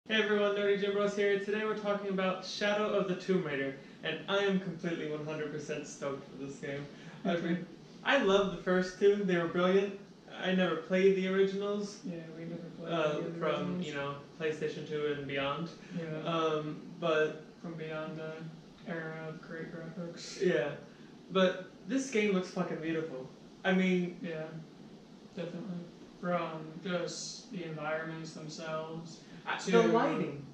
Hey everyone, nerdygymbros here. Today we're talking about Shadow of the Tomb Raider, and I am completely 100% stoked for this game. I love the first two; they were brilliant. I never played the originals. Yeah, we never played the from originals. PlayStation 2 and beyond. Yeah. But from beyond the era of great graphics. Yeah, but this game looks fucking beautiful. I mean, yeah, definitely. From just the environments themselves. The lighting.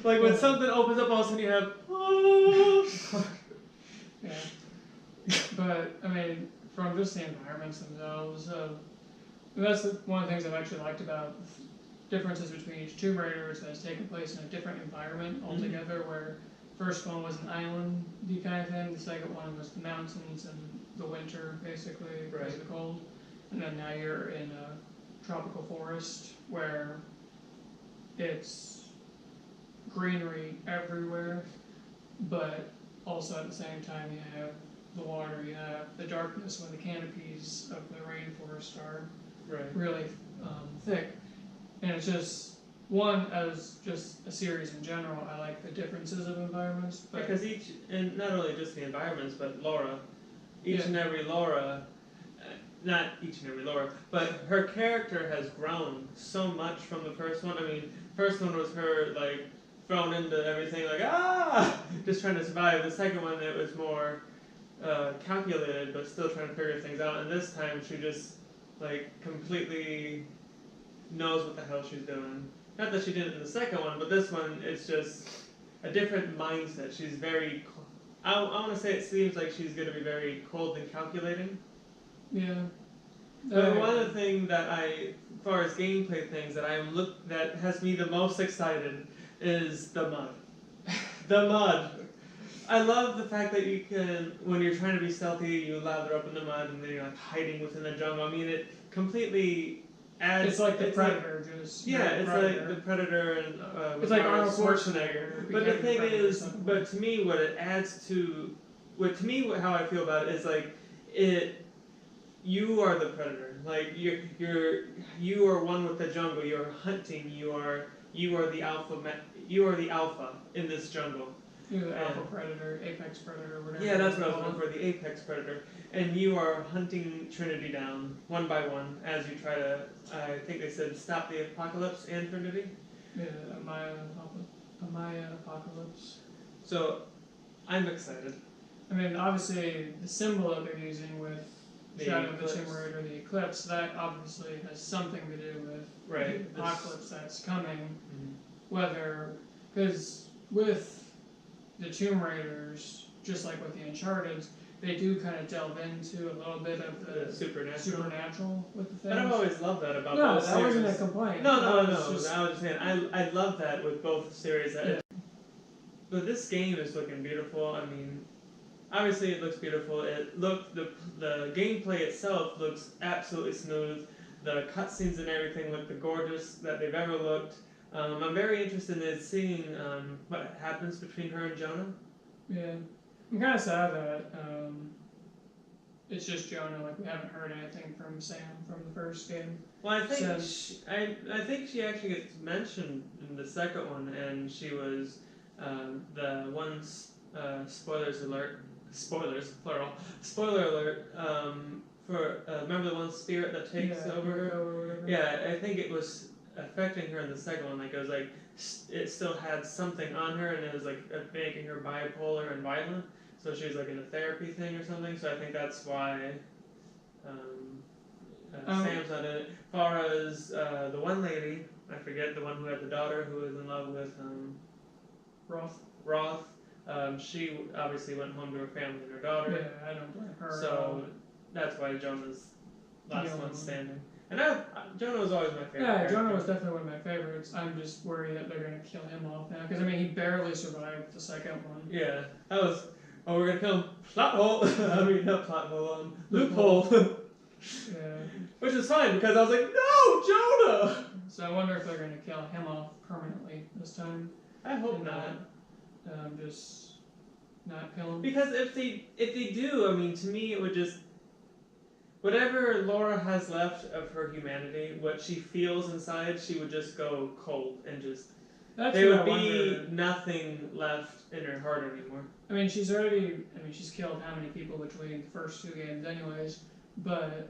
Like when something opens up, all of a sudden you have. Yeah. But I mean, from just the environments themselves, that's one of the things I've actually liked about differences between each Tomb Raider is that it's taken place in a different environment altogether. Where first one was an island-y kind of thing, the second one was the mountains and the winter, basically, because of the cold, and then now you're in a tropical forest where it's greenery everywhere, but also at the same time you have the water, you have the darkness when the canopies of the rainforest are really thick. And it's just, one, as just a series in general, I like the differences of environments. But because and not only just the environments, but Laura. And every Laura, not each and every Laura, but her character has grown so much from the first one. I mean, first one was her, like, thrown into everything, like, just trying to survive. The second one, it was more calculated, but still trying to figure things out. And this time, she just, like, completely knows what the hell she's doing. Not that she did it in the second one, but this one, it's just a different mindset. She's very, I want to say it seems like she's going to be very cold and calculating. Yeah. But one of the things that as far as gameplay things, that has me the most excited is the mud. The mud. I love the fact that you can, when you're trying to be stealthy, you lather up in the mud and then you're like hiding within the jungle. I mean, it completely adds. It's like the Predator, it's like the Predator and it's like Arnold Schwarzenegger. But the thing is, but to me, what it adds to, how I feel about it is like you are the predator. Like you are one with the jungle. You're hunting. You are the alpha. You are the alpha in this jungle. You're the alpha predator, apex predator, whatever. Yeah, that's what I was looking for. The apex predator, and you are hunting Trinity down one by one as you try to. I think they said stop the apocalypse and Trinity. Yeah, a Maya apocalypse. So, I'm excited. I mean, obviously, the symbol that they're using with Shadow of the Tomb Raider, the eclipse, that obviously has something to do with the apocalypse that's coming. Whether, because with the Tomb Raiders, just like with the Uncharted, they do kind of delve into a little bit of the supernatural with the things. But I've always loved that about both series. No, that wasn't a complaint. No. I was just saying, I love that with both series. But this game is looking beautiful. I mean, obviously it looks beautiful. The gameplay itself looks absolutely smooth. The cutscenes and everything look the gorgeous that they've ever looked. I'm very interested in seeing what happens between her and Jonah. Yeah, I'm kind of sad that it's just Jonah. Like, we haven't heard anything from Sam from the first game. Well, I think she actually gets mentioned in the second one, and she was the one. Spoilers alert. Spoilers plural. Spoiler alert. For remember the one spirit that takes over her. Yeah, I think it was affecting her in the second one. Like, it was like it still had something on her, and it was like making her bipolar and violent. So she was like in a therapy thing or something. So I think that's why Sam's not in it. As far as the one lady, I forget, the one who had the daughter who was in love with Roth. She obviously went home to her family and her daughter. Yeah, I don't blame her. So that's why Jonah's last one standing. And Jonah was always my favorite. Yeah, Jonah was definitely one of my favorites. I'm just worried that they're going to kill him off now. Because, I mean, he barely survived the second one. Yeah, that was, we're going to kill him. Plot hole. I mean, not plot hole, loophole. Yeah. Which is fine, because I was like, no, Jonah! So I wonder if they're going to kill him off permanently this time. I hope not. Just not kill him. Because if they do, I mean, to me it would just... Whatever Laura has left of her humanity, what she feels inside, she would just go cold and just. There would be nothing left in her heart anymore. I mean, she's killed how many people between the first 2 games, anyways. But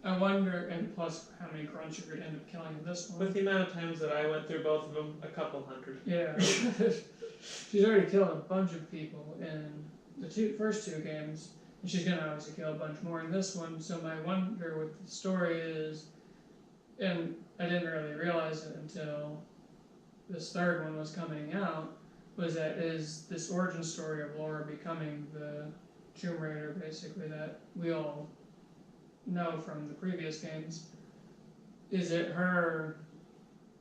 I wonder, and plus how many grunts you're gonna end up killing in this one. With the amount of times that I went through both of them, a couple hundred. Yeah, she's already killed a bunch of people in the first 2 games. And she's gonna obviously kill a bunch more in this one, so my wonder with the story is, and I didn't really realize it until this third one was coming out, was that is this origin story of Laura becoming the Tomb Raider, basically, that we all know from the previous games. Is it her,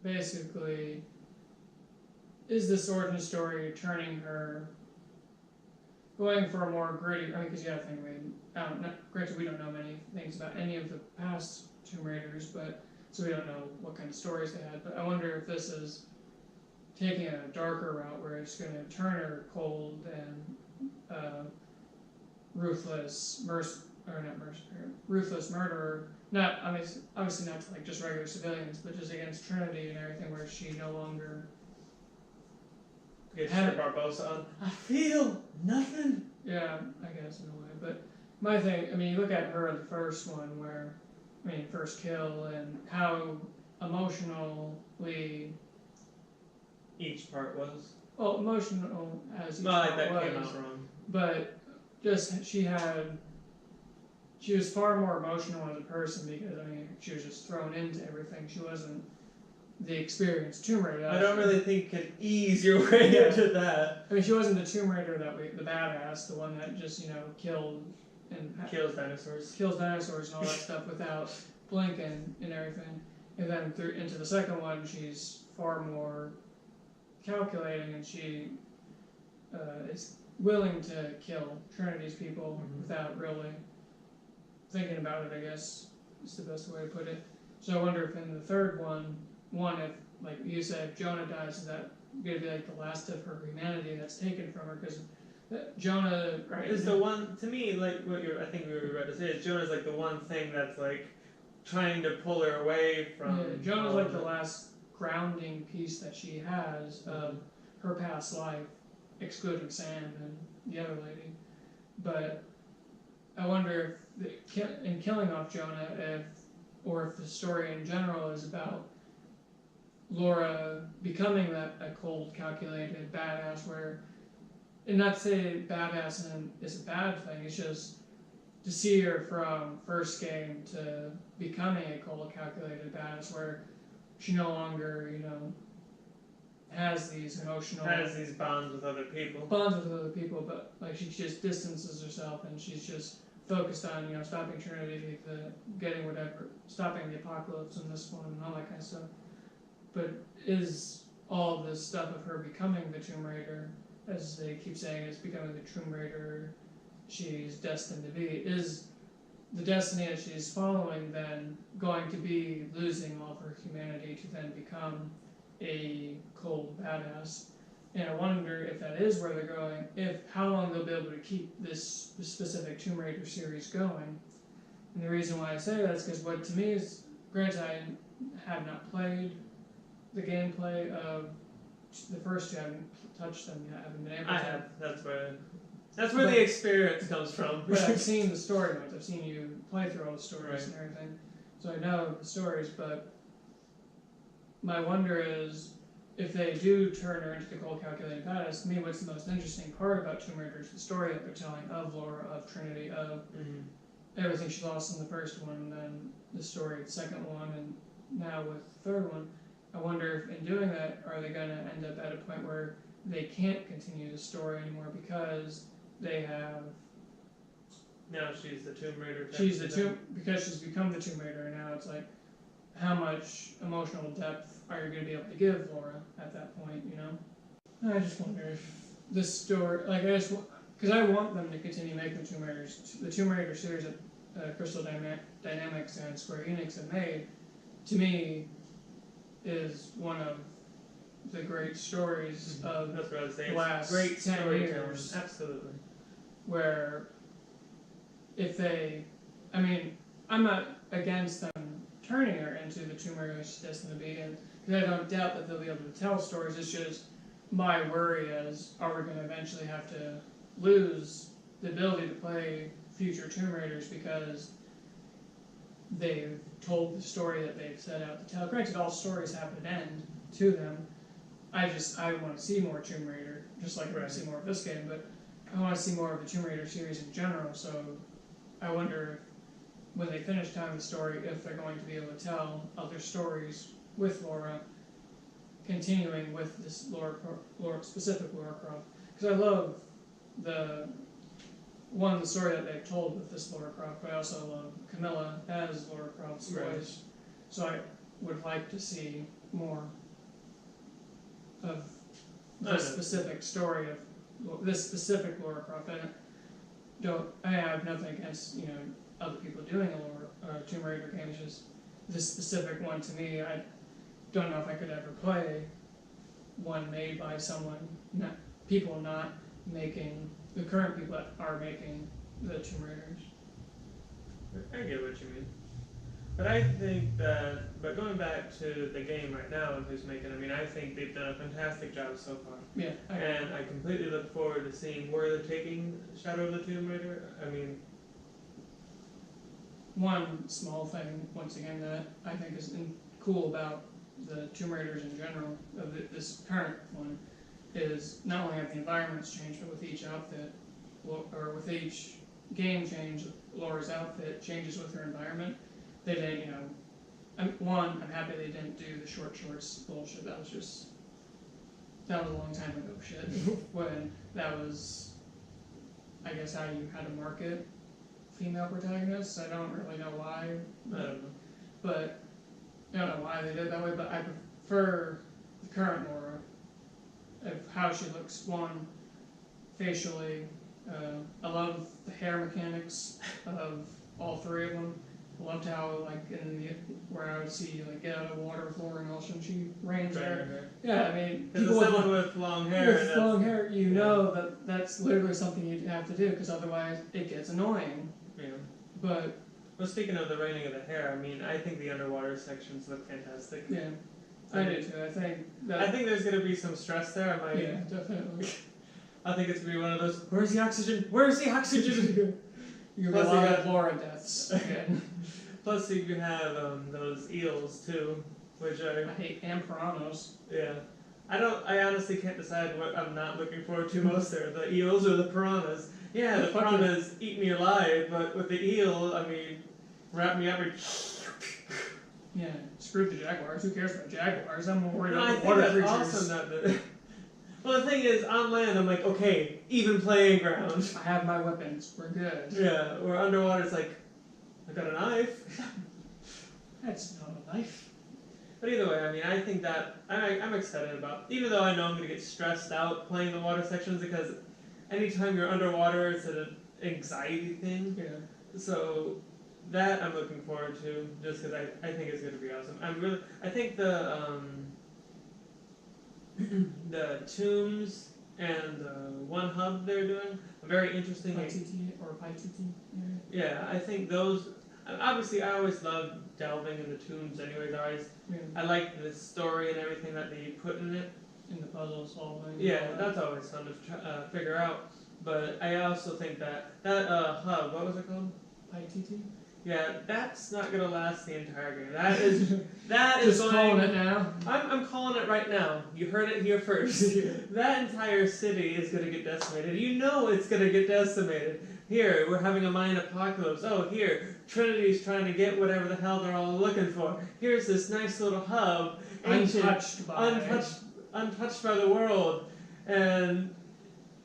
basically, is this origin story turning her going for a more gritty, I mean, because you have to think, granted we don't know many things about any of the past Tomb Raiders, but so we don't know what kind of stories they had, but I wonder if this is taking a darker route where it's going to turn her cold and ruthless murderer, not, I mean, obviously not to like just regular civilians, but just against Trinity and everything, where she no longer Get Barbosa on. I feel nothing. Yeah, I guess in a way. But my thing, I mean, you look at her in the first one where, I mean, first kill and how emotionally each part was. Well, emotional as each part part that was. Came out wrong. But just she was far more emotional as a person because, I mean, she was just thrown into everything. She wasn't the experienced Tomb Raider. I don't really think you can ease your way into that. I mean, she wasn't the Tomb Raider the badass, the one that just, killed and kills dinosaurs and all that stuff without blinking and everything. And then into the second one, she's far more calculating, and she is willing to kill Trinity's people without really thinking about it, I guess is the best way to put it. So I wonder if in the third one, if, like you said, if Jonah dies, is that going to be like the last of her humanity that's taken from her? Because Jonah is the one, to me, like I think we were about to say, is Jonah's like the one thing that's like trying to pull her away from. Yeah, Jonah's like the last grounding piece that she has of her past life, excluding Sam and the other lady. But I wonder if in killing off Jonah, if the story in general is about Laura becoming a cold, calculated badass, and not to say badass is a bad thing, it's just to see her from first game to becoming a cold, calculated badass, where she no longer, has these bonds with other people. But like she just distances herself and she's just focused on, stopping Trinity, getting whatever, stopping the apocalypse in this one and all that kind of stuff. But is all this stuff of her becoming the Tomb Raider, as they keep saying, is becoming the Tomb Raider she's destined to be, is the destiny that she's following then going to be losing all of her humanity to then become a cold badass? And I wonder if that is where they're going, how long they'll be able to keep this specific Tomb Raider series going. And the reason why I say that is because what to me is, granted I have not played the gameplay of the first two, I haven't touched them yet, I haven't been able to. I have, that's where the experience comes from. But I've seen the story modes, I've seen you play through all the stories and everything, so I know the stories, but my wonder is, if they do turn her into the cold, calculated badass, to me what's the most interesting part about Tomb Raider is the story that they're telling of Laura, of Trinity, of everything she lost in the first one, and then the story of the second one, and now with the third one. I wonder if in doing that, are they going to end up at a point where they can't continue the story anymore because they have... Now she's the Tomb Raider. Because she's become the Tomb Raider, and now it's like, how much emotional depth are you going to be able to give Laura at that point, I just wonder if this story, because I want them to continue making the Tomb Raider series that Crystal Dynamics and Square Enix have made, to me, is one of the great stories of the last great 10 years. Absolutely. Where if they, I mean, I'm not against them turning her into the Tomb Raider she does in the beginning, because I don't doubt that they'll be able to tell stories. It's just my worry is, are we going to eventually have to lose the ability to play future Tomb Raiders because they've told the story that they've set out to tell. Granted, all stories have an end to them. I want to see more Tomb Raider, just like I want to see more of this game, but I want to see more of the Tomb Raider series in general, so I wonder if, when they finish telling the story, if they're going to be able to tell other stories with Laura, continuing with this specific Laura Croft. Because I love the story that they've told with this Laura Croft, but I also love Camilla as Laura Croft's voice. So I would like to see more of this specific story of this specific Laura Croft. I have nothing against other people doing a Tomb Raider game. It's just this specific one to me. I don't know if I could ever play one made by people not making the current people that are making the Tomb Raiders. I get what you mean. But I think that, going back to the game right now and who's making it, I think they've done a fantastic job so far. Yeah. And I completely look forward to seeing where they're taking Shadow of the Tomb Raider. One small thing, once again, that I think is cool about the Tomb Raiders in general, of this current one, is not only have the environments changed, but with each outfit, or with each game change, Laura's outfit changes with her environment. They didn't, I'm happy they didn't do the short shorts bullshit. That was a long time ago shit. When that was, I guess, how you had to market female protagonists. I don't really know why. But I don't know why they did it that way, but I prefer the current Laura, of how she looks, one, facially. I love the hair mechanics of all three of them. I loved how, where I would see, get out of the water with Laura Nelson, she rains there. Yeah, people with long hair. With long hair, that that's literally something you have to do, because otherwise it gets annoying. Yeah. But speaking of the raining of the hair, I think the underwater sections look fantastic. Yeah, I do too. I think there's going to be some stress there. Yeah, definitely. I think it's going to be one of those, where's the oxygen? Where's the oxygen? You're going to have Laura deaths again. Plus you have those eels too, which I hate, and piranhas. Yeah. I honestly can't decide what I'm not looking forward to most there, the eels or the piranhas. Yeah, the piranhas eat me alive, but with the eel, wrap me up and... Yeah, screw the jaguars. Who cares about jaguars? I'm more worried about the water creatures. Awesome. Well, the thing is, on land, I'm like, okay, even playing ground. I have my weapons. We're good. Yeah, where underwater, it's like, I got a knife. That's not a knife. But either way, I think that I'm excited about, even though I know I'm going to get stressed out playing the water sections, because anytime you're underwater, it's an anxiety thing. Yeah. So that I'm looking forward to, just because I think it's going to be awesome. I think the tombs and the one hub they're doing are very interesting. Yeah, I think those. Obviously, I always love delving in the tombs. Anyways, I like the story and everything that they put in it. In the puzzle solving. Yeah, that's always fun to figure out. But I also think that hub, what was it called? PyTT? Yeah, that's not gonna last the entire game. That is Just calling it now. I'm calling it right now. You heard it here first. That entire city is gonna get decimated. It's gonna get decimated. Here, we're having a mine apocalypse. Oh, here, Trinity's trying to get whatever the hell they're all looking for. Here's this nice little hub, ancient, untouched by the world, and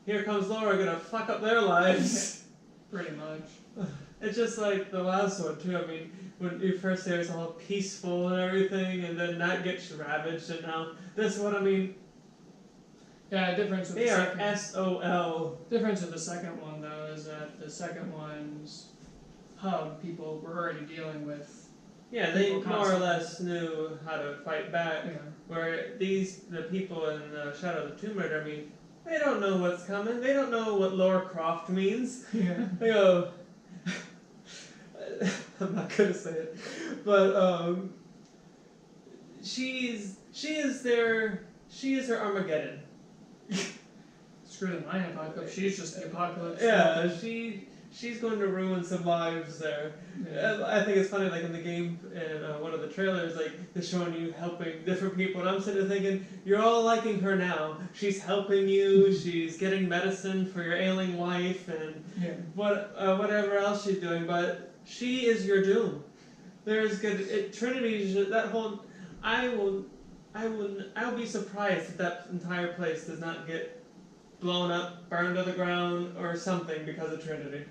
here comes Laura gonna fuck up their lives. Pretty much. It's just like the last one too. When you first say it's all peaceful and everything, and then that gets ravaged, and now this one. Yeah, difference with they are SOL. Difference with the second one though is that the second one's hub people were already dealing with. Yeah, they more or less knew how to fight back. Yeah. Where the people in Shadow of the Tomb Raider, they don't know what's coming. They don't know what Lara Croft means. Yeah. They go. I'm not gonna say it, but she is her Armageddon. Screw the mine apocalypse. She's just the apocalypse. Yeah, she's going to ruin some lives there. Yeah. I think it's funny, like in the game, in one of the trailers, like they're showing you helping different people, and I'm sitting there thinking, you're all liking her now. She's helping you. She's getting medicine for your ailing wife, and whatever else she's doing. But she is your doom. There's good Trinity. That whole, I'll be surprised if that entire place does not get blown up, burned to the ground, or something because of Trinity.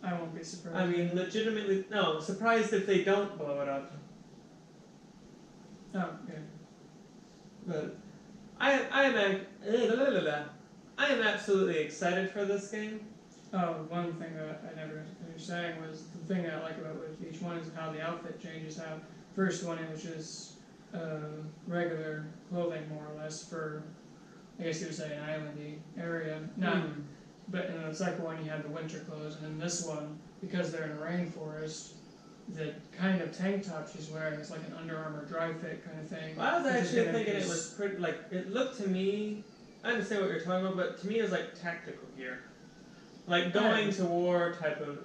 I won't be surprised. I mean, legitimately, no, surprised if they don't blow it up. Oh, yeah. But I am absolutely excited for this game. Oh, one thing that I never finished saying was the thing that I like about with each one is how the outfit changes. How first one it was just regular clothing more or less for, I guess you would say, an islandy area. But in the second one you had the winter clothes, and in this one, because they're in a rainforest, the kind of tank top she's wearing is like an Under Armour dry fit kind of thing. Well, I was actually thinking it was pretty, like, it looked to me, I understand what you're talking about, but to me it was like tactical gear. Like going to war type of,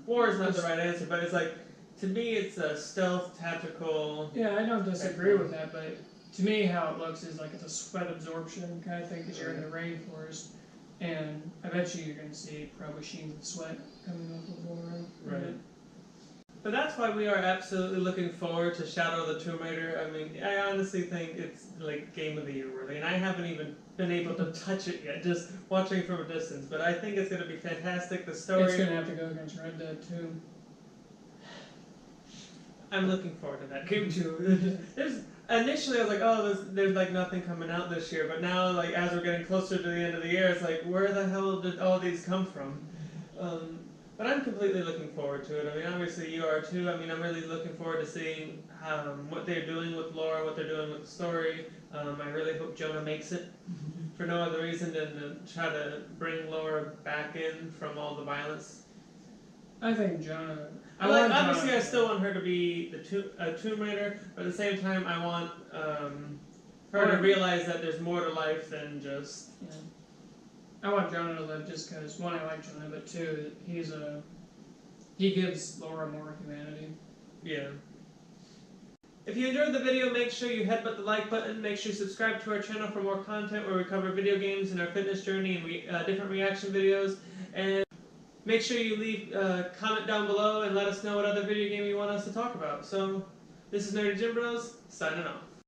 war is not the right answer, but it's like, to me it's a stealth, tactical. Yeah, I don't disagree with that, but to me how it looks is like it's a sweat absorption kind of thing because you're in the rainforest. And I bet you're going to see probably sheens of sweat coming off of Laura. Right. But that's why we are absolutely looking forward to Shadow of the Tomb Raider. I mean, I honestly think it's like Game of the Year worthy, and I haven't even been able to touch it yet, just watching from a distance. But I think it's going to be fantastic. The story. It's going to have to go against Red Dead too. I'm looking forward to that game too. Initially, I was like, oh, there's like nothing coming out this year. But now, like as we're getting closer to the end of the year, it's like, where the hell did all these come from? But I'm completely looking forward to it. I mean, obviously you are too. I mean, I'm really looking forward to seeing what they're doing with Laura, what they're doing with the story. I really hope Jonah makes it for no other reason than to try to bring Laura back in from all the violence. I think Jonah. Obviously, I still want her to be a Tomb Raider, but at the same time, I want her to realize that there's more to life than just. Yeah. I want Jonah to live just because, one, I like Jonah, but two, he gives Laura more humanity. Yeah. If you enjoyed the video, make sure you headbutt the like button. Make sure you subscribe to our channel for more content where we cover video games and our fitness journey and different reaction videos. And make sure you leave a comment down below and let us know what other video game you want us to talk about. So, this is Nerdygymbros, signing off.